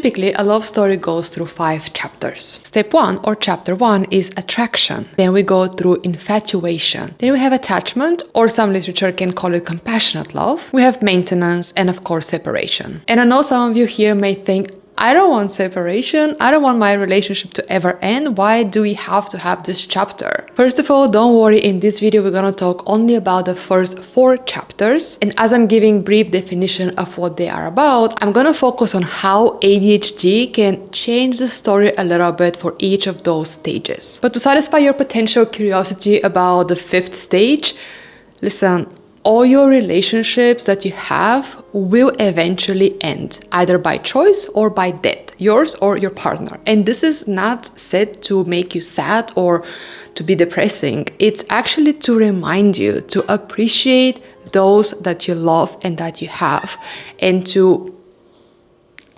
Typically, a love story goes through 5 chapters. Step 1 or chapter 1 is attraction. Then we go through infatuation. Then we have attachment, or some literature can call it compassionate love. We have maintenance, and of course separation. And I know some of you here may think, I don't want separation. I don't want my relationship to ever end. Why do we have to have this chapter? First of all, don't worry. In this video, we're going to talk only about the first 4 chapters. And as I'm giving brief definition of what they are about, I'm going to focus on how ADHD can change the story a little bit for each of those stages. But to satisfy your potential curiosity about the 5th stage, listen, all your relationships that you have will eventually end, either by choice or by death, yours or your partner. And this is not said to make you sad or to be depressing. It's actually to remind you to appreciate those that you love and that you have, and to,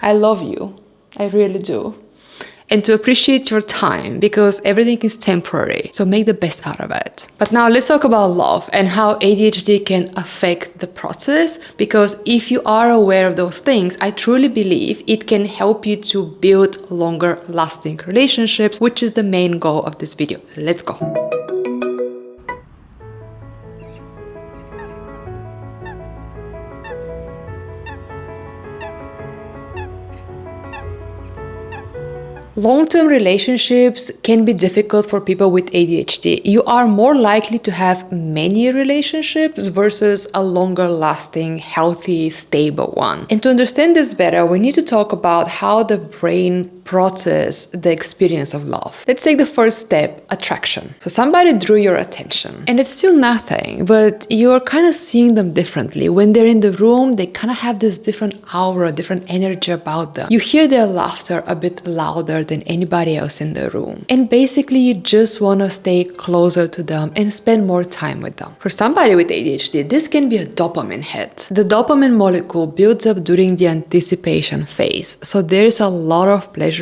I love you, I really do. And to appreciate your time, because everything is temporary. So make the best out of it. But now let's talk about love and how ADHD can affect the process. Because if you are aware of those things, I truly believe it can help you to build longer lasting relationships, which is the main goal of this video. Let's go. Long-term relationships can be difficult for people with ADHD. You are more likely to have many relationships versus a longer lasting, healthy, stable one. And to understand this better, we need to talk about how the brain process the experience of love. Let's take the first step, attraction. So somebody drew your attention and it's still nothing, but you're kind of seeing them differently. When they're in the room, they kind of have this different aura, different energy about them. You hear their laughter a bit louder than anybody else in the room. And basically you just want to stay closer to them and spend more time with them. For somebody with ADHD, this can be a dopamine hit. The dopamine molecule builds up during the anticipation phase. So there's a lot of pleasure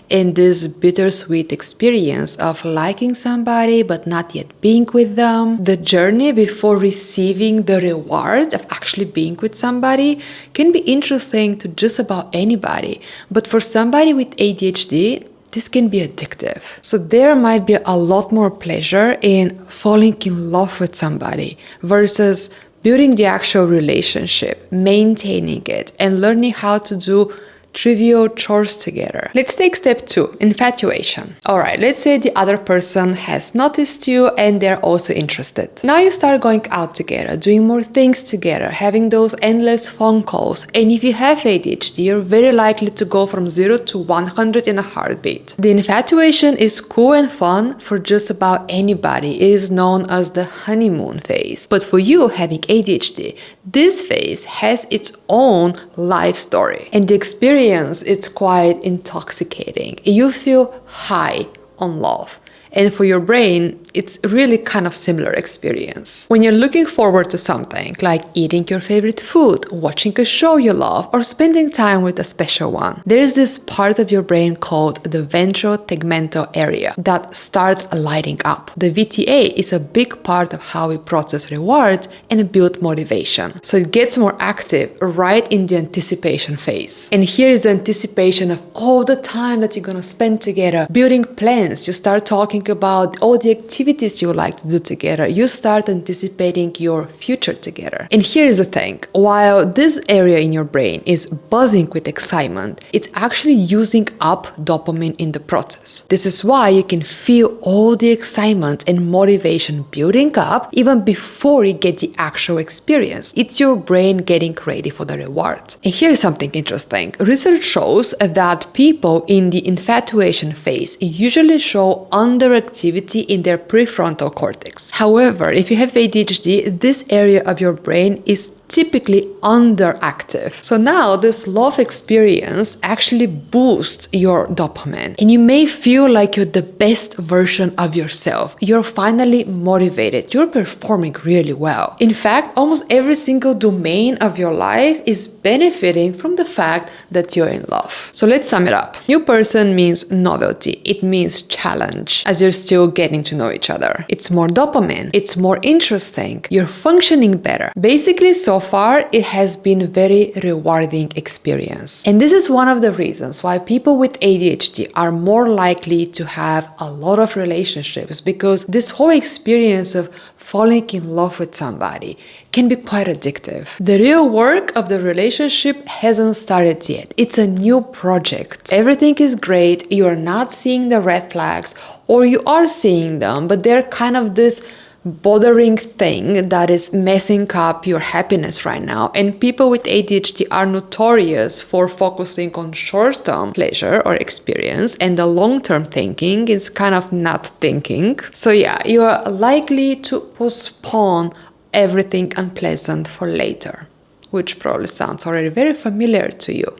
in this bittersweet experience of liking somebody but not yet being with them. The journey before receiving the reward of actually being with somebody can be interesting to just about anybody. But for somebody with ADHD, this can be addictive. So there might be a lot more pleasure in falling in love with somebody versus building the actual relationship, maintaining it, and learning how to do trivial chores together. Let's take step 2, infatuation. Alright, let's say the other person has noticed you and they're also interested. Now you start going out together, doing more things together, having those endless phone calls. And if you have ADHD, you're very likely to go from 0 to 100 in a heartbeat. The infatuation is cool and fun for just about anybody. It is known as the honeymoon phase. But for you having ADHD, this phase has its own life story. And the experience, it's quite intoxicating. You feel high on love. And for your brain, it's really kind of similar experience. When you're looking forward to something like eating your favorite food, watching a show you love, or spending time with a special one, there is this part of your brain called the ventral tegmental area that starts lighting up. The VTA is a big part of how we process rewards and build motivation. So it gets more active right in the anticipation phase. And here is the anticipation of all the time that you're gonna spend together, building plans. You start talking about all the activities you like to do together. You start anticipating your future together. And here's the thing, while this area in your brain is buzzing with excitement, it's actually using up dopamine in the process. This is why you can feel all the excitement and motivation building up even before you get the actual experience. It's your brain getting ready for the reward. And here's something interesting. Research shows that people in the infatuation phase usually show underactivity in their prefrontal cortex. However, if you have ADHD, this area of your brain is typically underactive. So now this love experience actually boosts your dopamine and you may feel like you're the best version of yourself. You're finally motivated. You're performing really well. In fact, almost every single domain of your life is benefiting from the fact that you're in love. So let's sum it up. New person means novelty. It means challenge as you're still getting to know each other. It's more dopamine. It's more interesting. You're functioning better. Basically, so far, it has been a very rewarding experience. And this is one of the reasons why people with ADHD are more likely to have a lot of relationships, because this whole experience of falling in love with somebody can be quite addictive. The real work of the relationship hasn't started yet. It's a new project. Everything is great. You are not seeing the red flags, or you are seeing them, but they're kind of this bothering thing that is messing up your happiness right now. And people with ADHD are notorious for focusing on short-term pleasure or experience, and the long-term thinking is kind of not thinking. So yeah, you are likely to postpone everything unpleasant for later, which probably sounds already very familiar to you.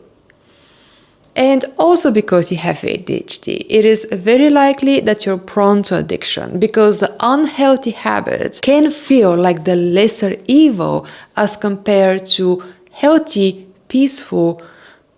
And also because you have ADHD, it is very likely that you're prone to addiction, because the unhealthy habits can feel like the lesser evil as compared to healthy, peaceful,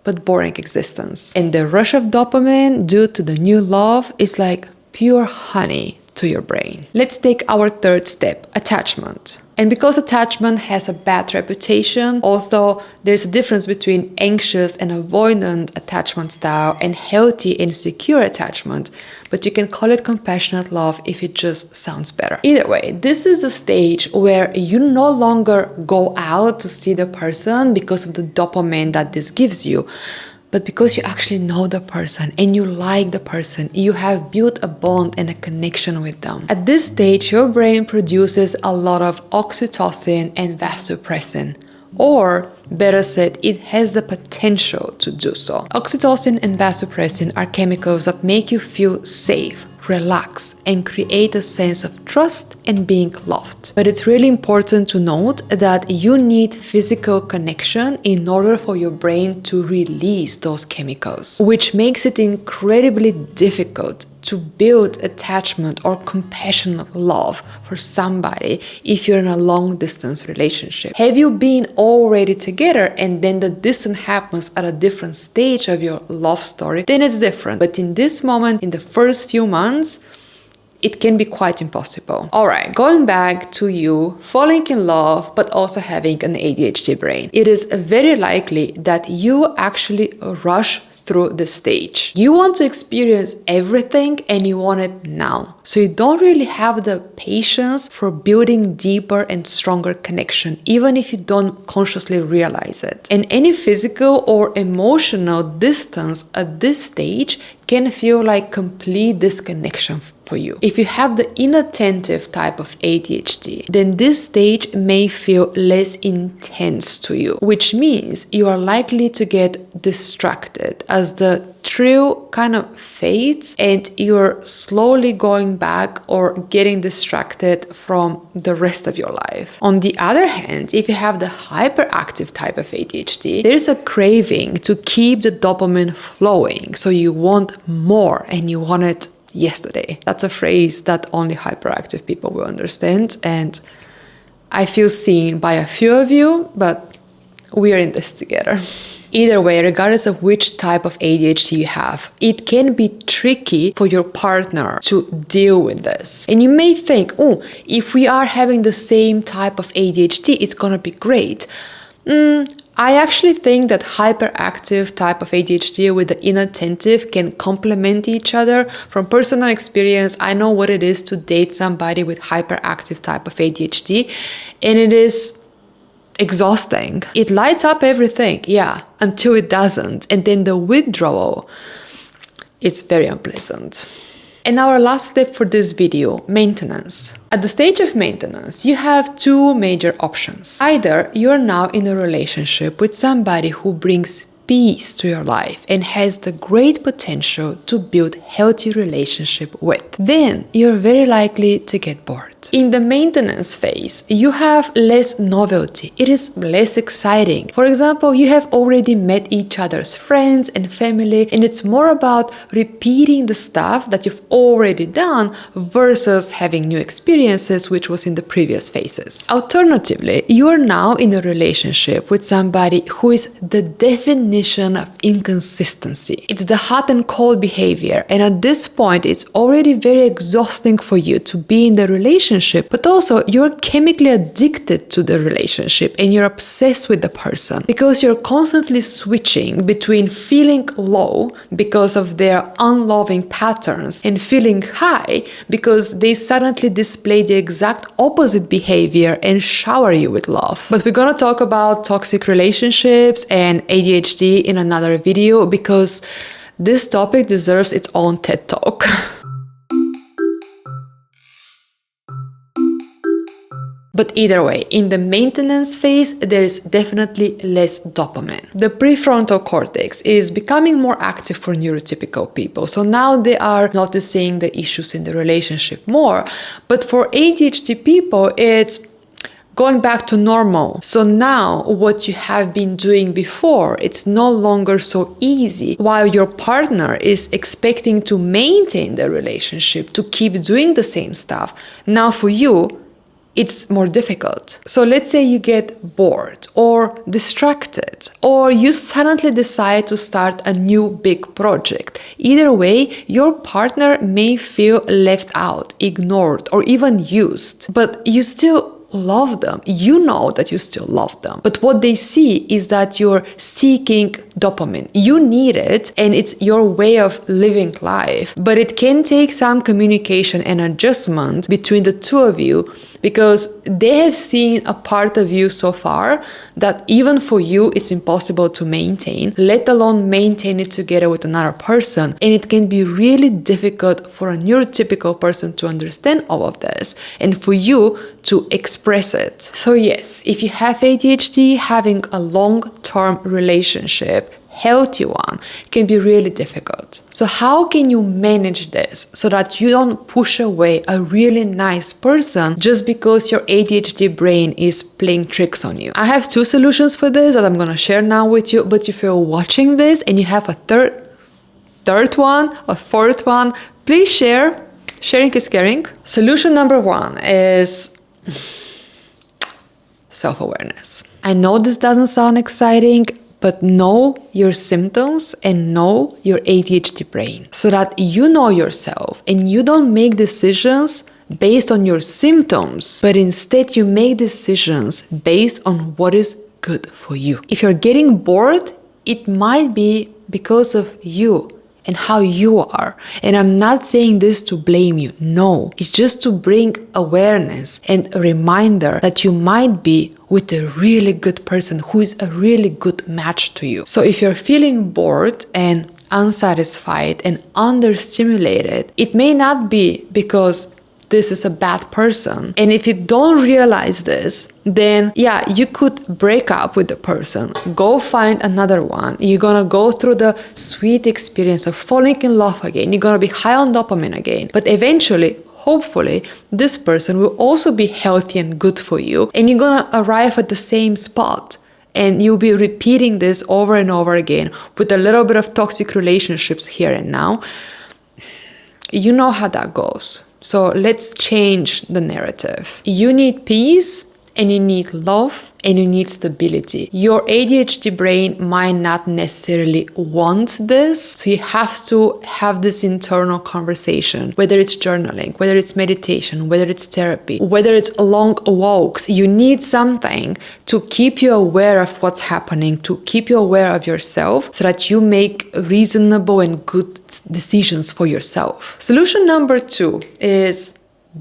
but boring existence. And the rush of dopamine due to the new love is like pure honey to your brain. Let's take our third step, attachment. And because attachment has a bad reputation, although there's a difference between anxious and avoidant attachment style and healthy and secure attachment, but you can call it compassionate love if it just sounds better. Either way, this is the stage where you no longer go out to see the person because of the dopamine that this gives you, but because you actually know the person and you like the person, you have built a bond and a connection with them. At this stage, your brain produces a lot of oxytocin and vasopressin, or better said, it has the potential to do so. Oxytocin and vasopressin are chemicals that make you feel safe, relax, and create a sense of trust and being loved. But it's really important to note that you need physical connection in order for your brain to release those chemicals, which makes it incredibly difficult to build attachment or compassionate love for somebody if you're in a long distance relationship. Have you been already together and then the distance happens at a different stage of your love story, then it's different. But in this moment, in the first few months, it can be quite impossible. All right, going back to you falling in love, but also having an ADHD brain, it is very likely that you actually rush through the stage. You want to experience everything and you want it now. So you don't really have the patience for building deeper and stronger connection, even if you don't consciously realize it. And any physical or emotional distance at this stage can feel like complete disconnection for you. If you have the inattentive type of ADHD, then this stage may feel less intense to you, which means you are likely to get distracted as the thrill kind of fades and you're slowly going back or getting distracted from the rest of your life. On the other hand, if you have the hyperactive type of ADHD, there's a craving to keep the dopamine flowing. So you want more and you want it yesterday. That's a phrase that only hyperactive people will understand. And I feel seen by a few of you, but we are in this together. Either way, regardless of which type of ADHD you have, it can be tricky for your partner to deal with this. And you may think, oh, if we are having the same type of ADHD, it's gonna be great. I actually think that hyperactive type of ADHD with the inattentive can complement each other. From personal experience, I know what it is to date somebody with hyperactive type of ADHD, and it is exhausting. It lights up everything, yeah, until it doesn't. And then the withdrawal, it's very unpleasant. And our last step for this video, maintenance. At the stage of maintenance, you have two major options. Either you're now in a relationship with somebody who brings peace to your life and has the great potential to build healthy relationship with. Then you're very likely to get bored. In the maintenance phase, you have less novelty. It is less exciting. For example, you have already met each other's friends and family, and it's more about repeating the stuff that you've already done versus having new experiences, which was in the previous phases. Alternatively, you are now in a relationship with somebody who is the definition of inconsistency. It's the hot and cold behavior, and at this point, it's already very exhausting for you to be in the relationship relationship, but also you're chemically addicted to the relationship and you're obsessed with the person because you're constantly switching between feeling low because of their unloving patterns and feeling high because they suddenly display the exact opposite behavior and shower you with love. But we're gonna talk about toxic relationships and ADHD in another video because this topic deserves its own TED Talk. But either way, in the maintenance phase, there is definitely less dopamine. The prefrontal cortex is becoming more active for neurotypical people. So now they are noticing the issues in the relationship more. But for ADHD people, it's going back to normal. So now what you have been doing before, it's no longer so easy, while your partner is expecting to maintain the relationship, to keep doing the same stuff. Now for you, it's more difficult. So let's say you get bored or distracted, or you suddenly decide to start a new big project. Either way, your partner may feel left out, ignored, or even used, but you still love them. You know that you still love them. But what they see is that you're seeking dopamine. You need it and it's your way of living life. But it can take some communication and adjustment between the two of you because they have seen a part of you so far that even for you it's impossible to maintain, let alone maintain it together with another person. And it can be really difficult for a neurotypical person to understand all of this and for you to express it. So yes, if you have ADHD, having a long-term relationship, healthy one, can be really difficult. So how can you manage this so that you don't push away a really nice person just because your ADHD brain is playing tricks on you? I have two solutions for this that I'm gonna share now with you, but if you're watching this and you have a third one, a fourth one, please share. Sharing is caring. Solution number one is self-awareness. I know this doesn't sound exciting, but know your symptoms and know your ADHD brain so that you know yourself and you don't make decisions based on your symptoms, but instead you make decisions based on what is good for you. If you're getting bored, it might be because of you and how you are. And I'm not saying this to blame you. No, it's just to bring awareness and a reminder that you might be with a really good person who is a really good match to you. So if you're feeling bored and unsatisfied and understimulated, it may not be because this is a bad person. And if you don't realize this, then yeah, you could break up with the person, go find another one. You're gonna go through the sweet experience of falling in love again. You're gonna be high on dopamine again. But eventually, hopefully, this person will also be healthy and good for you. And you're gonna arrive at the same spot. And you'll be repeating this over and over again with a little bit of toxic relationships here and now. You know how that goes. So let's change the narrative. You need peace and you need love and you need stability. Your ADHD brain might not necessarily want this, so you have to have this internal conversation, whether it's journaling, whether it's meditation, whether it's therapy, whether it's long walks. You need something to keep you aware of what's happening, to keep you aware of yourself so that you make reasonable and good decisions for yourself. Solution number 2 is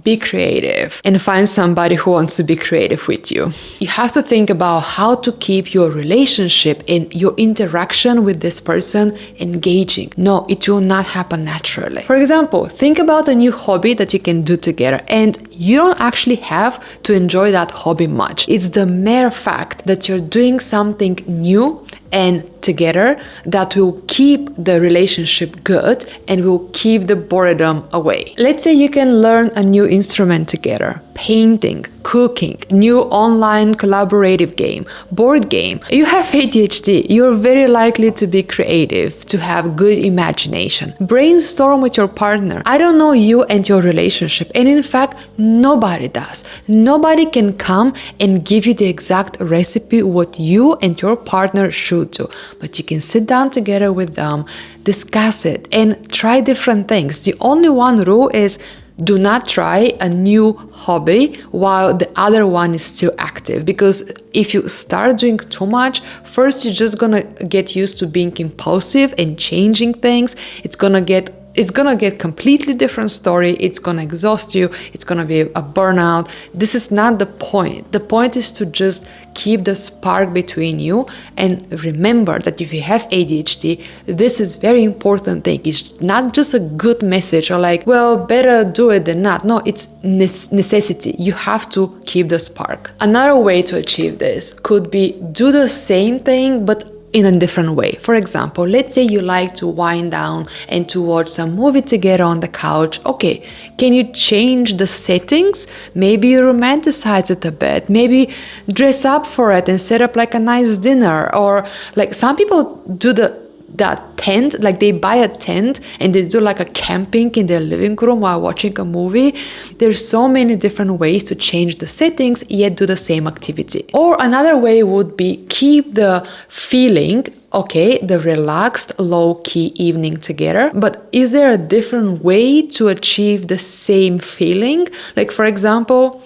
be creative and find somebody who wants to be creative with you. You have to think about how to keep your relationship and your interaction with this person engaging. No, it will not happen naturally. For example, think about a new hobby that you can do together and you don't actually have to enjoy that hobby much. It's the mere fact that you're doing something new and together that will keep the relationship good and will keep the boredom away. Let's say you can learn a new instrument together, painting, cooking, new online collaborative game, board game. You have ADHD, you're very likely to be creative, to have good imagination. Brainstorm with your partner. I don't know you and your relationship, and in fact, nobody does. Nobody can come and give you the exact recipe what you and your partner should do. But you can sit down together with them, discuss it, and try different things. The only one rule is do not try a new hobby while the other one is still active, because if you start doing too much, first you're just gonna get used to being impulsive and changing things. It's gonna get completely different story. It's gonna exhaust you. It's gonna be a burnout. This is not the point. The point is to just keep the spark between you, and remember that if you have ADHD, this is very important thing. It's not just a good message or like, well, better do it than not. No, it's necessity. You have to keep the spark. Another way to achieve this could be do the same thing but in a different way. For example, let's say you like to wind down and to watch some movie together on the couch. Okay, can you change the settings? Maybe you romanticize it a bit. Maybe dress up for it and set up like a nice dinner. Or like some people do that tent, like they buy a tent and they do like a camping in their living room while watching a movie. There's so many different ways to change the settings yet do the same activity. Or another way would be keep the feeling, okay, the relaxed, low-key evening together, but is there a different way to achieve the same feeling? Like for example,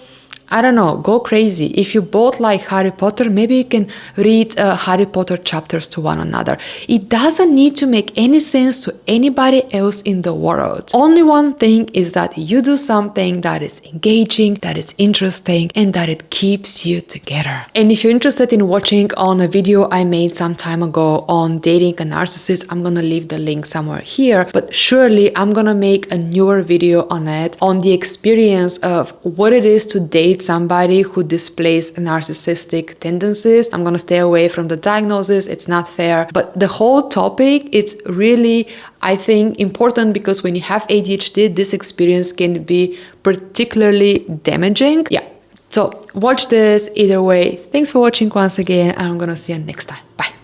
I don't know, go crazy. If you both like Harry Potter, maybe you can read Harry Potter chapters to one another. It doesn't need to make any sense to anybody else in the world. Only one thing is that you do something that is engaging, that is interesting, and that it keeps you together. And if you're interested in watching on a video I made some time ago on dating a narcissist, I'm gonna leave the link somewhere here, but surely I'm gonna make a newer video on it, on the experience of what it is to date somebody who displays narcissistic tendencies. I'm gonna stay away from the diagnosis, it's not fair, but the whole topic, it's really, I think, important because when you have ADHD, this experience can be particularly damaging. Yeah, so watch this either way. Thanks for watching once again, and I'm gonna see you next time. Bye.